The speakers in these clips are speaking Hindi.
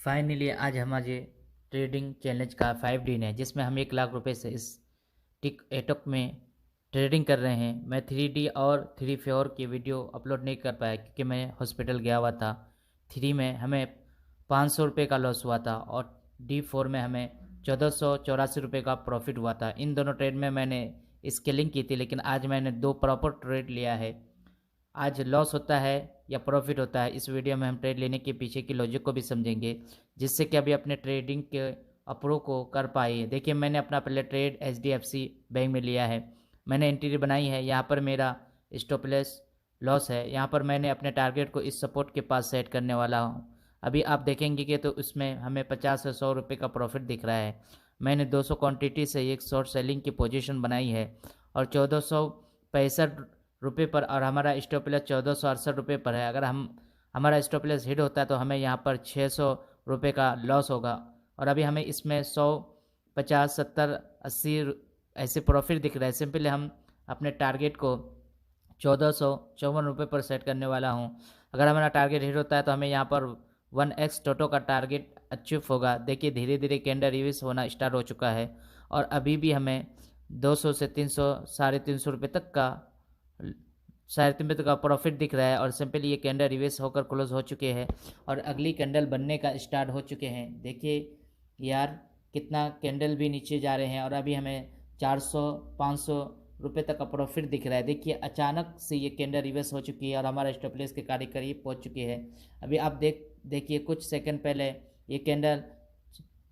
फाइनली आज हमारे ट्रेडिंग चैलेंज का 5 दिन है जिसमें हम 1 लाख रुपए से इस टिक एटोक में ट्रेडिंग कर रहे हैं। मैं 3D और 3 4 की वीडियो अपलोड नहीं कर पाया क्योंकि मैं हॉस्पिटल गया हुआ था। 3 में हमें 500 रुपये का लॉस हुआ था और D4 में हमें 1484 रुपये का प्रॉफिट हुआ था। इन दोनों ट्रेड में मैंने स्केलिंग की थी, लेकिन आज मैंने 2 प्रॉपर ट्रेड लिया है। आज लॉस होता है या प्रॉफिट होता है, इस वीडियो में हम ट्रेड लेने के पीछे की लॉजिक को भी समझेंगे, जिससे कि अभी अपने ट्रेडिंग के अप्रूव को कर पाए। देखिए, मैंने अपना पहले ट्रेड HDFC बैंक में लिया है। मैंने एंट्री बनाई है। यहाँ पर मेरा स्टॉप लॉस है। यहाँ पर मैंने अपने टारगेट को इस सपोर्ट के पास सेट करने वाला हूँ। अभी आप देखेंगे कि तो उसमें हमें 50 से 100 रुपये का प्रॉफिट दिख रहा है। मैंने 200 क्वांटिटी से एक शॉर्ट सेलिंग की पोजीशन बनाई है और 1465 रुपये पर, और हमारा स्टॉप लॉस 1468 रुपये पर है। अगर हमारा स्टॉप लॉस हिट होता है तो हमें यहाँ पर 600 रुपये का लॉस होगा। और अभी हमें इसमें 100, 50, 70, 80 ऐसे प्रॉफिट दिख रहा है। सिंपली हम अपने टारगेट को 1454 रुपये पर सेट करने वाला हूँ। अगर हमारा टारगेट हिट होता है तो हमें यहाँ पर 1x टोटो का टारगेट अचीव होगा। देखिए, धीरे धीरे कैंडल रिवर्स होना स्टार्ट हो चुका है और अभी भी हमें 200 से 300, 350 रुपये तक का 350 तक का प्रॉफिट दिख रहा है। और सिंपली ये कैंडल रिवर्स होकर क्लोज हो चुके हैं और अगली कैंडल बनने का स्टार्ट हो चुके हैं। देखिए यार, कितना कैंडल भी नीचे जा रहे हैं और अभी हमें 400, 500 रुपये तक का प्रॉफिट दिख रहा है। देखिए, अचानक से ये कैंडल रिवर्स हो चुकी है और हमारा स्टॉप लॉस के करीब पहुंच चुकी है। अभी आप देखिए, कुछ सेकंड पहले ये कैंडल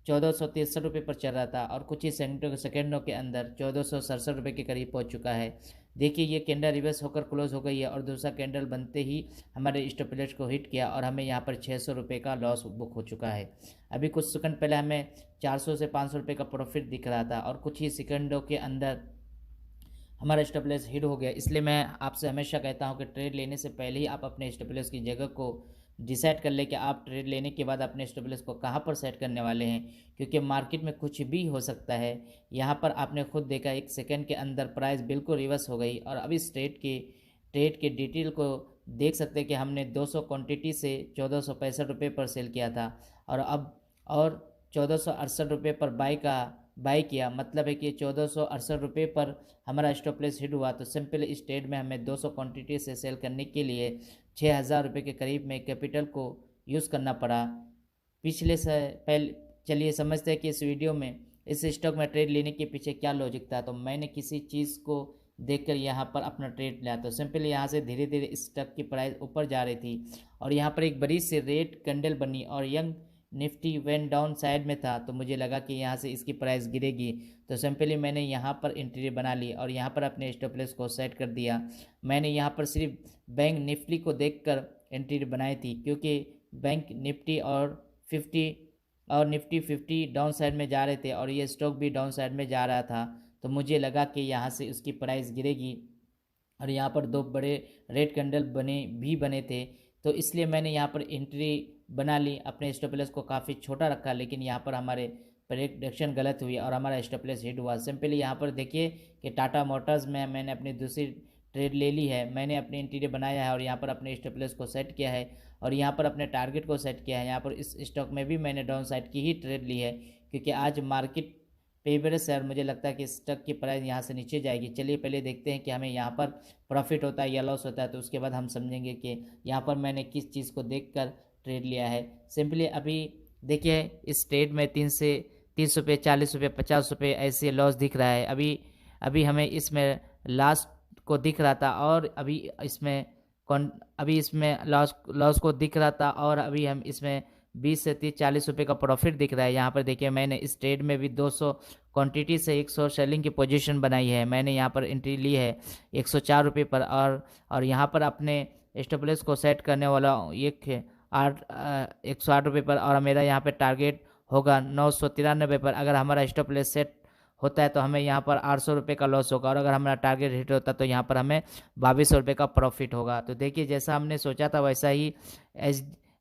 1463 रुपये पर चल रहा था और कुछ ही सेकंडों के अंदर 1467 रुपये के करीब पहुंच चुका है। देखिए, ये कैंडल रिवर्स होकर क्लोज हो गई है और दूसरा कैंडल बनते ही हमारे स्टॉप लॉस को हिट किया और हमें यहाँ पर 600 रुपये का लॉस बुक हो चुका है। अभी कुछ सेकंड पहले हमें 400 से 500 रुपये का प्रॉफिट दिख रहा था और कुछ ही सेकंडों के अंदर हमारा स्टॉप लॉस हिट हो गया। इसलिए मैं आपसे हमेशा कहता हूं कि ट्रेड लेने से पहले ही आप अपने स्टॉप लॉस की जगह को डिसाइड कर ले कि आप ट्रेड लेने के बाद अपने स्टॉप लॉस को कहां पर सेट करने वाले हैं, क्योंकि मार्केट में कुछ भी हो सकता है। यहां पर आपने खुद देखा, 1 सेकंड के अंदर प्राइस बिल्कुल रिवर्स हो गई और अब इस ट्रेड के डिटेल को देख सकते हैं कि हमने 200 क्वांटिटी से 1465 रुपये पर सेल किया था और अब और 1468 रुपये पर बाई किया। मतलब है कि 1468 रुपये पर हमारा स्टॉप लॉस हिट हुआ। तो सिंपल इस ट्रेड में हमें 200 क्वांटिटी से सेल करने के लिए 6000 रुपये के करीब में कैपिटल को यूज़ करना पड़ा। पिछले से पहले चलिए समझते हैं कि इस वीडियो में इस स्टॉक में ट्रेड लेने के पीछे क्या लॉजिक था। तो मैंने किसी चीज़ को देखकर यहाँ पर अपना ट्रेड लिया। तो सिंपल यहाँ से धीरे धीरे इस स्टॉक की प्राइस ऊपर जा रही थी और यहाँ पर एक बड़ी सी रेड कैंडल बनी और young Nifty when down side में था। तो मुझे लगा कि यहाँ से इसकी प्राइस गिरेगी, तो सिंपली मैंने यहाँ पर एंट्री बना ली और यहाँ पर अपने स्टॉप लॉस को सेट कर दिया। मैंने यहाँ पर सिर्फ बैंक निफ्टी को देखकर एंट्री बनाई थी, क्योंकि बैंक निफ्टी और निफ्टी 50 डाउन साइड में जा रहे थे और ये स्टॉक भी डाउन साइड में जा रहा था। तो मुझे लगा कि यहाँ से उसकी प्राइस गिरेगी और यहाँ पर 2 बड़े रेड कैंडल बने थे। तो इसलिए मैंने यहाँ पर एंट्री बना ली। अपने स्टॉप लॉस को काफ़ी छोटा रखा, लेकिन यहाँ पर हमारे प्रेडिक्शन गलत हुई और हमारा स्टॉप लॉस हिट हुआ। सिंपली यहाँ पर देखिए कि टाटा मोटर्स में मैंने अपनी दूसरी ट्रेड ले ली है। मैंने अपने एंट्री बनाया है और यहाँ पर अपने स्टॉप लॉस को सेट किया है और यहाँ पर अपने टारगेट को सेट किया है। यहाँ पर इस स्टॉक में भी मैंने डाउन साइड की ही ट्रेड ली है, क्योंकि आज मार्केट फेवरेट है और मुझे लगता है कि स्टॉक की प्राइस यहाँ से नीचे जाएगी। चलिए पहले देखते हैं कि हमें यहाँ पर प्रॉफिट होता है या लॉस होता है, तो उसके बाद हम समझेंगे कि यहाँ पर मैंने किस चीज़ को देखकर ट्रेड लिया है। सिंपली अभी देखिए, इस ट्रेड में 30 रुपये, 40 रुपये, 50 रुपये ऐसे लॉस दिख रहा है। अभी हमें इसमें लास्ट को दिख रहा था और अभी इसमें लॉस को दिख रहा था और अभी हम इसमें 20 से 30, 40 रुपये का प्रॉफिट दिख रहा है। यहाँ पर देखिए, मैंने इस ट्रेड में भी 200 क्वांटिटी से 100 सेलिंग की पोजीशन बनाई है। मैंने यहाँ पर एंट्री ली है 104 रुपये पर और यहाँ पर अपने स्टॉप लॉस को सेट करने वाला हूँ 108 रुपये पर और मेरा यहाँ पर टारगेट होगा 993 पर। अगर हमारा स्टॉप लॉस सेट होता है तो हमें यहाँ पर 800 रुपये का लॉस होगा और अगर हमारा टारगेट हिट होता है तो यहाँ पर हमें 2200 रुपये का प्रॉफिट होगा। तो देखिए, जैसा हमने सोचा था वैसा ही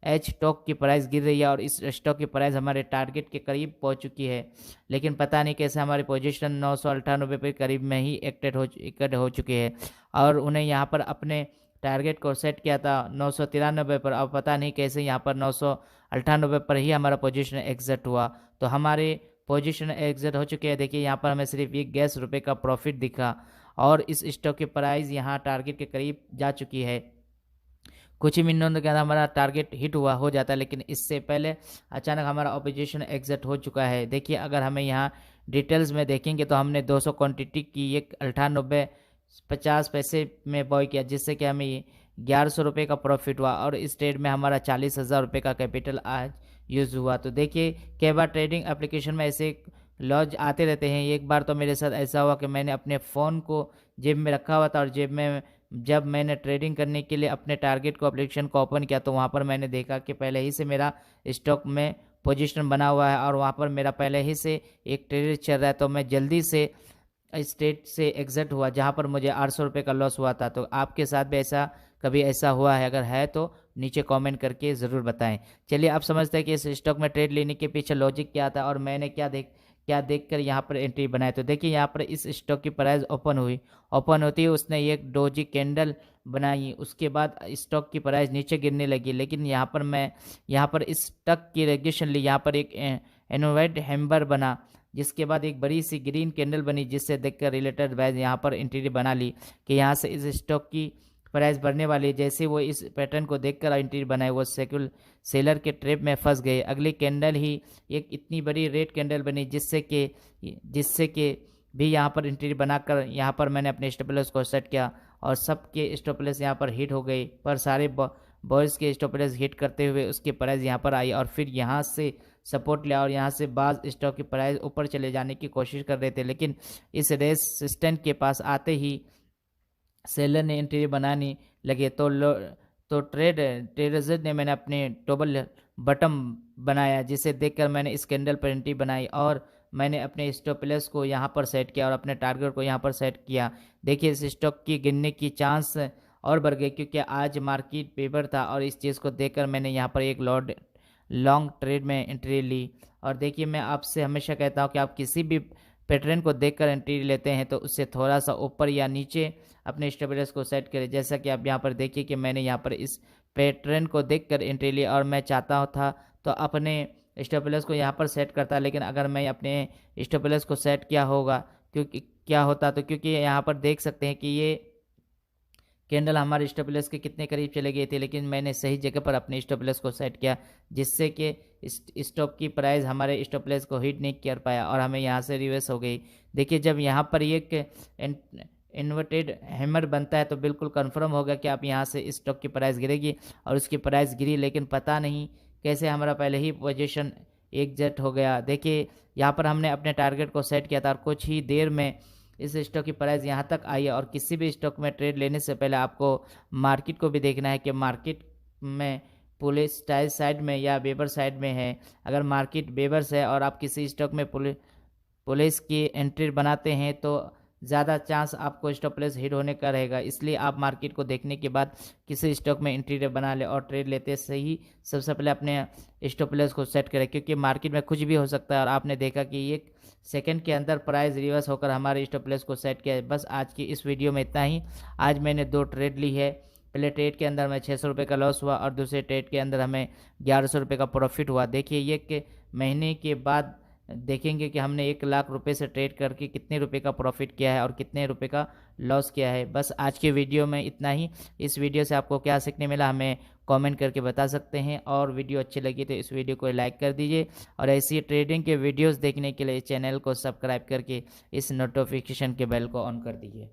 एच स्टॉक की प्राइस गिर रही है और इस स्टॉक की प्राइस हमारे टारगेट के करीब पहुंच चुकी है, लेकिन पता नहीं कैसे हमारी पोजीशन 998 के करीब में ही इकट्ठे हो चुके हैं और उन्हें यहाँ पर अपने टारगेट को सेट किया था 993 पर, अब पता नहीं कैसे यहाँ पर 998 पर ही हमारा पोजीशन एग्जिट हुआ। तो हमारे पोजीशन एग्जिट हो चुके हैं। देखिए यहाँ पर हमें सिर्फ ₹1 का प्रॉफिट दिखा और इस स्टॉक की प्राइस यहाँ टारगेट के करीब जा चुकी है। कुछ ही मिनटों के अंदर हमारा टारगेट हिट हो जाता है, लेकिन इससे पहले अचानक हमारा ऑपोजिशन एग्जिट हो चुका है। देखिए अगर हमें यहाँ डिटेल्स में देखेंगे तो हमने 200 क्वांटिटी की एक 98.50 पैसे में बॉय किया, जिससे कि हमें ₹1100 का प्रॉफिट हुआ और इस ट्रेड में हमारा ₹40,000 का कैपिटल आज यूज़ हुआ। तो देखिए कई बार ट्रेडिंग एप्लीकेशन में ऐसे लॉज आते रहते हैं। एक बार तो मेरे साथ ऐसा हुआ कि मैंने अपने फ़ोन को जेब में रखा हुआ था और जब मैंने ट्रेडिंग करने के लिए अपने टारगेट को एप्लीकेशन को ओपन किया तो वहाँ पर मैंने देखा कि पहले ही से मेरा स्टॉक में पोजीशन बना हुआ है और वहाँ पर मेरा पहले ही से एक ट्रेड चल रहा है। तो मैं जल्दी से इस ट्रेड से एग्जिट हुआ जहाँ पर मुझे ₹800 का लॉस हुआ था। तो आपके साथ भी कभी ऐसा हुआ है? अगर है तो नीचे कमेंट करके ज़रूर बताएं। चलिए आप समझते हैं कि इस स्टॉक में ट्रेड लेने के पीछे लॉजिक क्या था और मैंने क्या देखकर यहाँ पर एंट्री बनाई। तो देखिए यहाँ पर इस स्टॉक की प्राइस ओपन होती है उसने एक डोजी कैंडल बनाई, उसके बाद स्टॉक की प्राइस नीचे गिरने लगी। लेकिन यहाँ पर इस स्टॉक की रेगुलेशन ली, यहाँ पर एक इनोवेट हैम्बर बना, जिसके बाद एक बड़ी सी ग्रीन कैंडल बनी, जिससे देखकर रिलेटेड वाइज यहाँ पर एंट्री बना ली कि यहाँ से इस स्टॉक की प्राइस बढ़ने वाली है। जैसे वो इस पैटर्न को देखकर एंट्री बनाए वो सेलर के ट्रैप में फंस गए। अगली कैंडल ही एक इतनी बड़ी रेड कैंडल बनी, जिससे कि भी यहाँ पर एंट्री बनाकर यहाँ पर मैंने अपने स्टॉप लॉस को सेट किया और सबके स्टॉप लॉस यहाँ पर हिट हो गई। पर सारे बॉयज़ के स्टॉप लॉस हिट करते हुए उसकी प्राइस यहाँ पर आई और फिर यहाँ से सपोर्ट लिया और यहाँ से बाज़ स्टॉक की प्राइस ऊपर चले जाने की कोशिश कर रहे थे, लेकिन इस रेजिस्टेंस के पास आते ही सेलर ने एंट्री बनाने लगे। तो ट्रेडर्स ने मैंने अपने टॉगल बटन बनाया, जिसे देखकर मैंने इस कैंडल पर एंट्री बनाई और मैंने अपने स्टॉप लॉस को यहाँ पर सेट किया और अपने टारगेट को यहाँ पर सेट किया। देखिए इस स्टॉक की गिरने की चांस और बढ़ गई क्योंकि आज मार्केट पेपर था और इस चीज़ को देखकर मैंने यहाँ पर एक लॉन्ग ट्रेड में एंट्री ली। और देखिए मैं आपसे हमेशा कहता हूँ कि आप किसी भी पैटर्न को देखकर एंट्री लेते हैं तो उससे थोड़ा सा ऊपर या नीचे अपने स्टॉप लॉस को सेट करें। जैसा कि आप यहाँ पर देखिए कि मैंने यहाँ पर इस पैटर्न को देखकर एंट्री ली और मैं चाहता था तो अपने स्टॉप लॉस को यहाँ पर सेट करता, लेकिन अगर मैं अपने स्टॉप लॉस को सेट किया होगा क्योंकि यहाँ पर देख सकते हैं कि ये कैंडल हमारे स्टॉप लॉस के कितने करीब चले गए थे, लेकिन मैंने सही जगह पर अपने स्टॉप लॉस को सेट किया, जिससे कि स्टॉक की प्राइस हमारे स्टॉप लॉस को हिट नहीं कर पाया और हमें यहाँ से रिवर्स हो गई। देखिए जब यहाँ पर एक इन्वर्टेड हैमर बनता है तो बिल्कुल कंफर्म होगा कि आप यहाँ से स्टॉक की प्राइस गिरेगी और उसकी प्राइस गिरी, लेकिन पता नहीं कैसे हमारा पहले ही पोजीशन एग्जिट हो गया। देखिए यहाँ पर हमने अपने टारगेट को सेट किया था और कुछ ही देर में इस स्टॉक की प्राइस यहाँ तक आई है। और किसी भी स्टॉक में ट्रेड लेने से पहले आपको मार्केट को भी देखना है कि मार्केट में पुलिस टाइल साइड में या बेबर साइड में है। अगर मार्केट बेबर्स है और आप किसी स्टॉक में पुलिस की एंट्री बनाते हैं तो ज़्यादा चांस आपको स्टॉप लॉस हिट होने का रहेगा। इसलिए आप मार्केट को देखने के बाद किसी स्टॉक में एंट्री बना ले और ट्रेड लेते सही सबसे पहले अपने स्टॉप लॉस को सेट करें, क्योंकि मार्केट में कुछ भी हो सकता है। और आपने देखा कि एक सेकंड के अंदर प्राइस रिवर्स होकर हमारे स्टॉप लॉस को सेट किया है। बस आज की इस वीडियो में इतना ही। आज मैंने 2 ट्रेड ली है। पहले ट्रेड के अंदर में ₹600 का लॉस हुआ और दूसरे ट्रेड के अंदर हमें ₹1100 का प्रॉफिट हुआ। देखिए ये कि महीने के बाद देखेंगे कि हमने ₹1,00,000 से ट्रेड करके कितने रुपए का प्रॉफिट किया है और कितने रुपए का लॉस किया है। बस आज के वीडियो में इतना ही। इस वीडियो से आपको क्या सीखने मिला हमें कमेंट करके बता सकते हैं, और वीडियो अच्छी लगी तो इस वीडियो को लाइक कर दीजिए और ऐसी ट्रेडिंग के वीडियोस देखने के लिए चैनल को सब्सक्राइब करके इस नोटिफिकेशन के बेल को ऑन कर दीजिए।